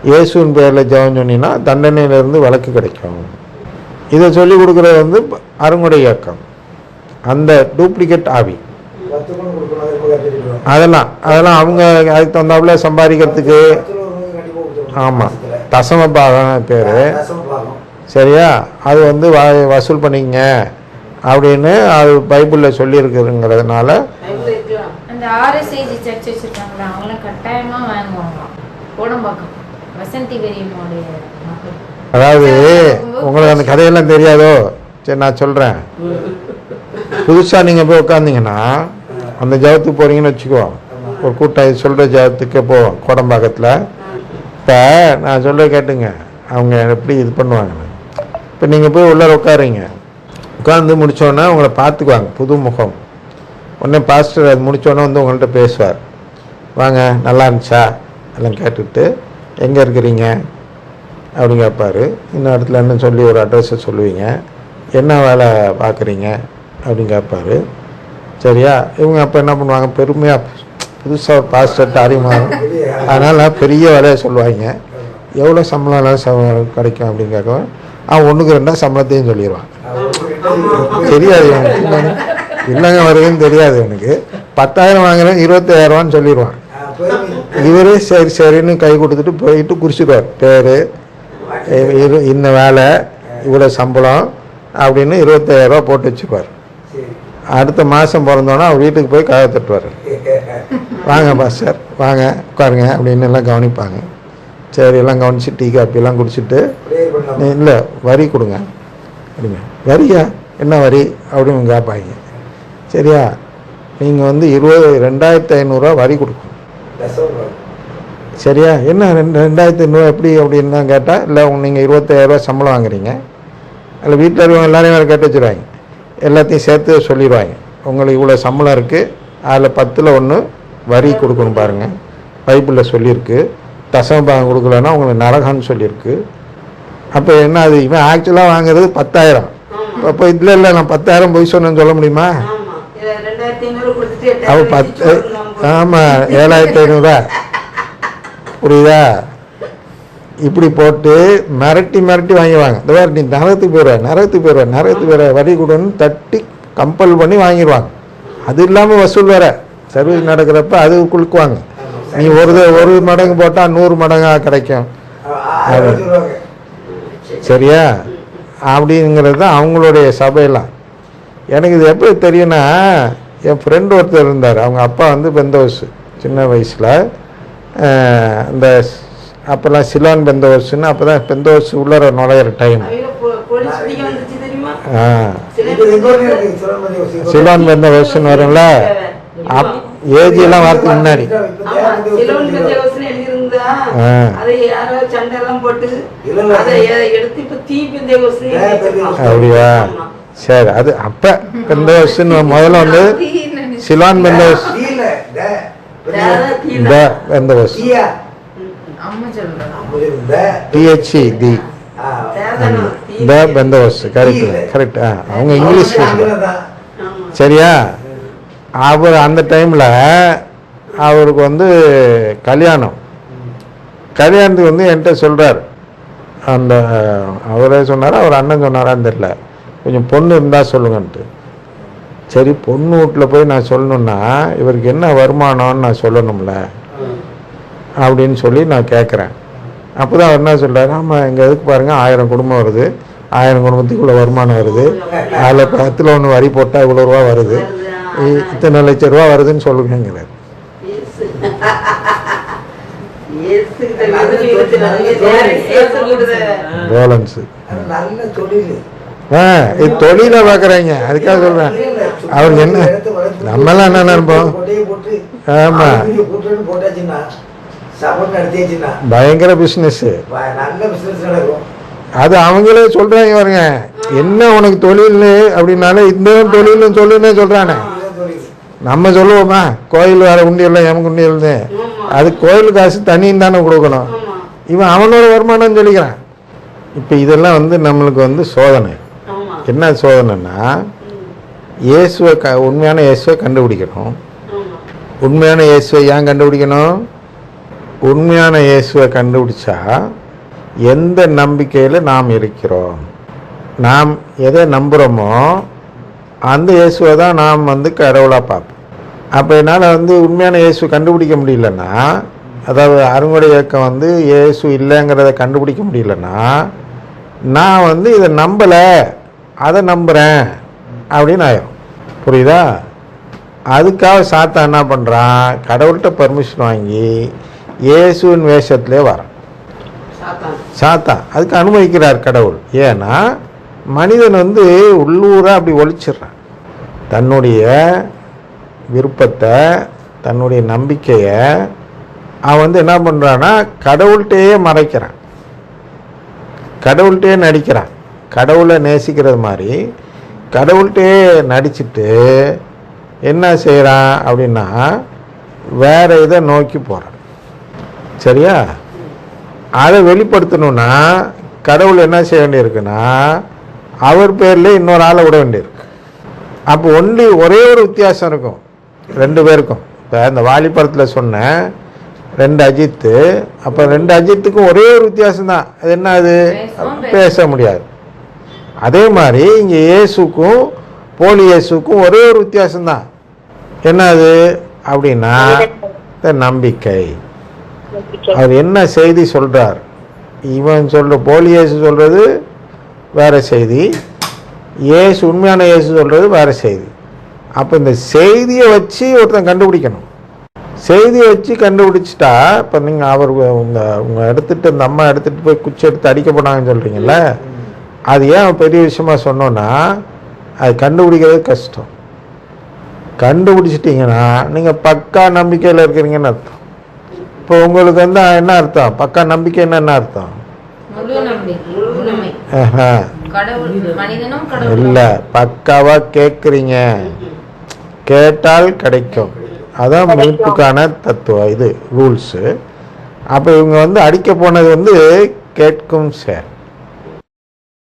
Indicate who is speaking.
Speaker 1: இயேசுவின் பேரில் ஜெபம் சொன்னீங்கன்னா தண்டனையிலேருந்து விலக்கு கிடைக்கும். இதை சொல்லிக் கொடுக்குறது வந்து அருங்குடை இயக்கம், அந்த டூப்ளிகேட் ஆவி. அதெல்லாம் அவங்க அதுக்கு தகுந்தாப்புல சம்பாதிக்கிறதுக்கு. ஆமாம், தசம பாகம் பேர். சரியா? அது வந்து வசூல் பண்ணிங்க அப்படின்னு அது பைபிளில் சொல்லியிருக்குங்கிறதுனால
Speaker 2: அந்த RSAG சர்ச் வச்சிருக்காங்களா, அவங்களாம் கட்டாயமாக வாங்குவாங்களாம். கோடம்பாக்கம் வசந்தி வெறியனுடைய மகள்.
Speaker 1: அதாவது உங்களுக்கு அந்த கதையெல்லாம் தெரியாதோ? சரி, நான் சொல்கிறேன். புதுசாக நீங்கள் போய் உட்காந்திங்கன்னா அந்த ஜபத்துக்கு போகிறீங்கன்னு வச்சுக்கோ, ஒரு கூட்டம் சொல்கிற ஜபத்துக்கு போவோம் கோடம்பாக்கத்தில். இப்போ நான் சொல்ல கேட்டுங்க, அவங்க எப்படி இது பண்ணுவாங்கன்னு. இப்போ நீங்கள் போய் உள்ளே உட்காருங்க, உட்காந்து முடித்தோடனே உங்களை பார்த்துக்குவாங்க, புது முகம். உடனே பாஸ்டர் அது முடித்தோடனே வந்து உங்கள்கிட்ட பேசுவார். வாங்க, நல்லா இருந்துச்சா எல்லாம் கேட்டுட்டு, எங்கே இருக்கிறீங்க அப்படின்னு கேட்பார். இன்னும் இடத்துல என்ன சொல்லி ஒரு அட்ரஸை சொல்லுவீங்க, என்ன வேலை பார்க்குறீங்க அப்படின்னு கேட்பார். சரியா? இவங்க அப்போ என்ன பண்ணுவாங்க, பெருமையாக புதுசாக ஒரு பாஸ்டர்கிட்ட அறிமுகம், அதனால் பெரிய வேலையை சொல்லுவாங்க. எவ்வளோ சம்பளம் கிடைக்கும் அப்படின்னு கேட்குவேன். ஒன்றுக்கு 2 சம்பளத்தையும் சொல்லிடுவான். தெரியாது எனக்கு, இல்லைங்க வருதுன்னு தெரியாது எனக்கு. 10,000 வாங்குறேன், 25,000 சொல்லிடுவான். இவரே சரி சரின்னு கை கொடுத்துட்டு போயிட்டு குறிச்சிடுவார், பேர் இந்த வேலை இவ்வளோ சம்பளம் அப்படின்னு 25,000 போட்டு வச்சுப்பார். அடுத்த மாதம் பிறந்தோன்னா அவர் வீட்டுக்கு போய் கதை தட்டுவார். வாங்க பாஸ்டர் வாங்க உட்காருங்க அப்படின்னு எல்லாம் கவனிப்பாங்க. சரி, எல்லாம் கவனிச்சு டீ காப்பிலாம் குடிச்சிட்டு, இல்லை வரி கொடுங்க அப்படிங்க. வரியா? என்ன வரி அப்படின்னு கேட்பாங்க. சரியா? நீங்கள் வந்து 2,500 வரி கொடுக்கணும். சரியா? என்ன 2,500 எப்படி அப்படின்னு தான் கேட்டால், இல்லை நீங்கள் 25,000 சம்பளம் வாங்குறீங்க, அதில் வீட்டில் இருக்கவங்க எல்லாரையும் வேறு கேட்டு வச்சுருவாங்க. எல்லாத்தையும் சேர்த்து சொல்லிடுவாங்க, உங்களுக்கு இவ்வளோ சம்பளம் இருக்குது, அதில் 10ல் 1 வரி கொடுக்கணும் பாருங்கள், பைபிளில் சொல்லியிருக்கு. தசம பாகம் கொடுக்கலன்னா உங்களுக்கு நரகம்னு சொல்லியிருக்கு. அப்போ என்ன, அது இவன் ஆக்சுவலாக வாங்குறது 10,000. அப்போ இதில் இல்லை நான் 10,000 போய் சொன்னேன்னு சொல்ல முடியுமா? அப்போ 10, ஆமாம் 7,500. புரியுதா? இப்படி போட்டு மிரட்டி வாங்கிடுவாங்க. இந்த மாதிரி நீ நரகத்துக்கு போயிடுவ வரி கொடுன்னு தட்டி கம்பல் பண்ணி வாங்கிடுவாங்க. அது இல்லாமல் வசூல் வேற சர்வீஸ் நடக்கிறப்ப அது குலுக்குவாங்க. நீ ஒரு மடங்கு போட்டால் 100 மடங்காக கிடைக்கும். சரியா? அப்படிங்கிறது தான் அவங்களுடைய சபையெல்லாம். எனக்கு இது எப்படி தெரியும்னா, என் ஃப்ரெண்டு ஒருத்தர் இருந்தார். அவங்க அப்பா வந்து பெந்தோஸ், சின்ன வயசில் இந்த அப்போல்லாம் சிலோன் பெந்தோஸ்ன்னு, அப்போ தான் பெந்தோஸ் உள்ளர நுழையிற டைம். சிலோன் பெந்தோஸ்ன்னு வரும்ல, ஏஜியெல்லாம் வரதுக்கு முன்னாடி. அப்படியா? சரி, அது அப்போ பெந்தோஸ்ன்னு முதல்ல வந்து Ceylon benthos benthos THE the benthos. Correct. அவங்க இங்கிலீஷ். சரியா? அவர் அந்த டைமில் அவருக்கு வந்து கல்யாணத்துக்கு வந்து என்கிட்ட சொல்கிறார். அந்த அவரே சொன்னார், அவர் அண்ணன் சொன்னாரான்னு தெரியல, கொஞ்சம் பொண்ணு இருந்தால் சொல்லுங்கன்ட்டு. சரி, பொண்ணு வீட்டில் போய் நான் சொல்லணுன்னா இவருக்கு என்ன வருமானம்னு நான் சொல்லணும்ல அப்படின்னு சொல்லி நான் கேட்குறேன். அப்போ தான் அவர் என்ன சொல்கிறார், ஆமாம் எங்கள் எதுக்கு பாருங்கள் 1000 குடும்பம் வருது, 1000 குடும்பத்துக்கு இவ்வளோ வருமானம் வருது, அதில் 10ல் 1 வரி போட்டால் இவ்வளோ ரூபா வருது, இத்தனை லட்சம் ரூபா வருதுன்னு சொல்லுங்கிறார். ரோலன்ஸு இது தொழிலை பார்க்குறாங்க. அதுக்காக சொல்கிறேன், அவருக்கு என்ன, நம்மளாம் என்ன நினைப்போம், ஆமாம் பயங்கர பிஸ்னஸ். அது அவங்களே சொல்கிறாங்க பாருங்க, என்ன உனக்கு தொழில் அப்படின்னால இந்த தொழில்னு சொல்லுன்னே சொல்கிறானே. நம்ம சொல்லுவோமா, கோயில் வேற உண்டியல் எமக்கு உண்டியல்னு, அது கோயில் காசு தனியும் தானே கொடுக்கணும். இவன் அவனோட வருமானம்னு சொல்லிக்கிறான். இப்போ இதெல்லாம் வந்து நம்மளுக்கு வந்து சோதனை. என்ன சோதனைன்னா, உண்மையான இயேசுவை கண்டுபிடிக்கணும். உண்மையான இயேசுவை ஏன் கண்டுபிடிக்கணும்? உண்மையான இயேசுவை கண்டுபிடிச்சா எந்த நம்பிக்கையில் நாம் இருக்கிறோம், நாம் எதை நம்புகிறோமோ அந்த இயேசுவை தான் நாம் கடவுளாக பார்ப்போம். அப்போ என்னால் உண்மையான இயேசு கண்டுபிடிக்க முடியலன்னா, அதாவது அருங்கொடை இயக்கம் இயேசு இல்லைங்கிறத கண்டுபிடிக்க முடியலன்னா, நான் இதை நம்பலை அதை நம்புகிறேன் அப்படின்னு ஆயிரும். புரியுதா? அதுக்காக சாத்தான் என்ன பண்ணுறான், கடவுள்கிட்ட பர்மிஷன் வாங்கி இயேசுவின் வேஷத்திலே வரான். சாத்தான் அதுக்கு அனுமதிக்கிறார் கடவுள். ஏன்னா மனிதன் உள்ளூராக அப்படி ஒழிச்சிடுறான். தன்னுடைய விருப்பத்தை, தன்னுடைய நம்பிக்கையை அவன் என்ன பண்ணுறான்னா கடவுள்கிட்டையே மறைக்கிறான், கடவுள்கிட்டையே நடிக்கிறான். கடவுளை நேசிக்கிறது மாதிரி கடவுள்கிட்டையே நடிச்சுட்டு என்ன செய்கிறான் அப்படின்னா வேற இதை நோக்கி போகிறான். சரியா? அதை வெளிப்படுத்தணும்னா கடவுள் என்ன செய்ய வேண்டியிருக்குன்னா அவர் பேரில் இன்னொரு ஆளை விட வேண்டியிருக்கு. அப்போ ஒரே ஒரு வித்தியாசம் இருக்கும் ரெண்டு பேருக்கும். இப்போ இந்த வாலிபடத்தில் சொன்னேன் 2 அஜித்து, அப்போ 2 அஜித்துக்கும் ஒரே ஒரு வித்தியாசம்தான். அது என்ன? அது பேச முடியாது. அதே மாதிரி இங்கே இயேசுக்கும் போலி இயேசுக்கும் ஒரே ஒரு வித்தியாசம்தான். என்ன அது அப்படின்னா இந்த நம்பிக்கை. அவர் என்ன செய்தி சொல்கிறார், இவன் போலி இயேசு சொல்கிறது வேற செய்தி, இயேசு உண்மையான இயேசு சொல்கிறது வேற செய்தி. அப்போ இந்த செய்தியை வச்சு ஒருத்தன் கண்டுபிடிக்கணும். செய்தியை வச்சு கண்டுபிடிச்சிட்டா, இப்போ நீங்கள் அவர் உங்கள் எடுத்துகிட்டு இந்த அம்மா எடுத்துகிட்டு போய் குச்சி எடுத்து அடிக்க போனாங்கன்னு சொல்கிறீங்கள, அது ஏன் பெரிய விஷயமா சொன்னோன்னா அது கண்டுபிடிக்கிறது கஷ்டம். கண்டுபிடிச்சிட்டிங்கன்னா நீங்கள் பக்கா நம்பிக்கையில் இருக்கிறீங்கன்னு அர்த்தம். இப்போ உங்களுக்கு என்ன அர்த்தம், பக்கா நம்பிக்கைன்னு என்ன அர்த்தம்? இல்லை, பக்காவாக கேட்குறீங்க, கேட்டால் கிடைக்கும். அதான் மீட்புக்கான தத்துவம், இது ரூல்ஸு. அப்போ இவங்க அடிக்க போனது கேட்கும் செயல்.